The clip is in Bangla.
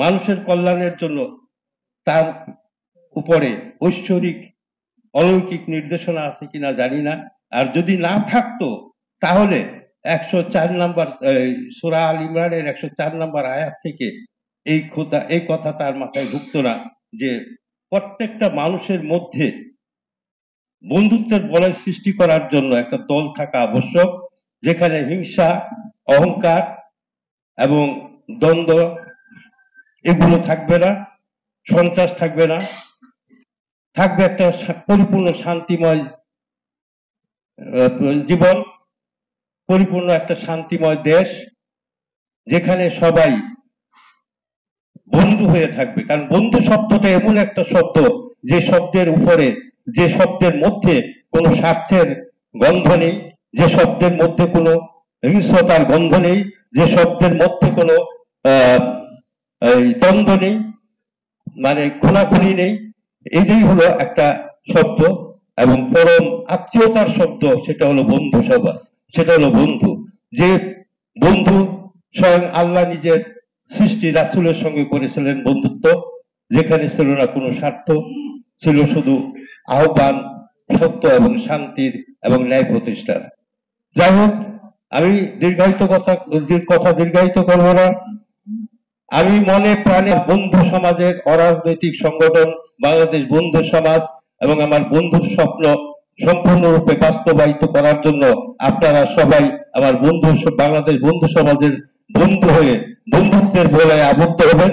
মানুষের কল্যাণের জন্য তার উপরে ঐশ্বরিক অলৌকিক নির্দেশনা আছে কিনা জানি না। আর যদি না থাকতো তাহলে 104 নম্বর সূরা আল ইমরানের 104 নম্বর আয়াত থেকে এই কথা তার মাথায় ঢুকতো না যে প্রত্যেকটা মানুষের মধ্যে বন্ধুত্বের বলয় সৃষ্টি করার জন্য একটা দল থাকা আবশ্যক, যেখানে হিংসা, অহংকার এবং দ্বন্দ্ব এগুলো থাকবে না, সন্ত্রাস থাকবে না, থাকবে একটা পরিপূর্ণ শান্তিময় জীবন, পরিপূর্ণ একটা শান্তিময় দেশ, যেখানে সবাই বন্ধু হয়ে থাকবে। কারণ বন্ধু শব্দটা এমন একটা শব্দ যে শব্দের উপরে, যে শব্দের মধ্যে কোনো স্বার্থের গন্ধ নেই, যে শব্দের মধ্যে কোনো হিংস্রতার গন্ধ নেই, যে শব্দের মধ্যে কোনো দ্বন্দ্ব নেই, মানে খুনাখুনি নেই। এটাই হলো একটা শব্দ এবং পরম আত্মীয়তার শব্দ, সেটা হলো বন্ধু সভা, সেটা হলো বন্ধু। যে বন্ধু স্বয়ং আল্লাহ নিজের সৃষ্টি রাসূলের সঙ্গে করেছিলেন বন্ধুত্ব, যেখানে ছিল না কোনো স্বার্থ, ছিল শুধু আহ্বান, সত্য এবং শান্তির এবং ন্যায় প্রতিষ্ঠার। যাই হোক, আমি কথা দীর্ঘায়িত করব না। আমি মনে প্রাণে বন্ধু সমাজের অরাজনৈতিক সংগঠন বাংলাদেশ বন্ধু সমাজ এবং আমার বন্ধুর স্বপ্ন সম্পূর্ণরূপে বাস্তবায়িত করার জন্য আপনারা সবাই আমার বাংলাদেশ বন্ধু সমাজের বন্ধু হয়ে বন্ধুত্বের বলয়ে আবদ্ধ হবেন।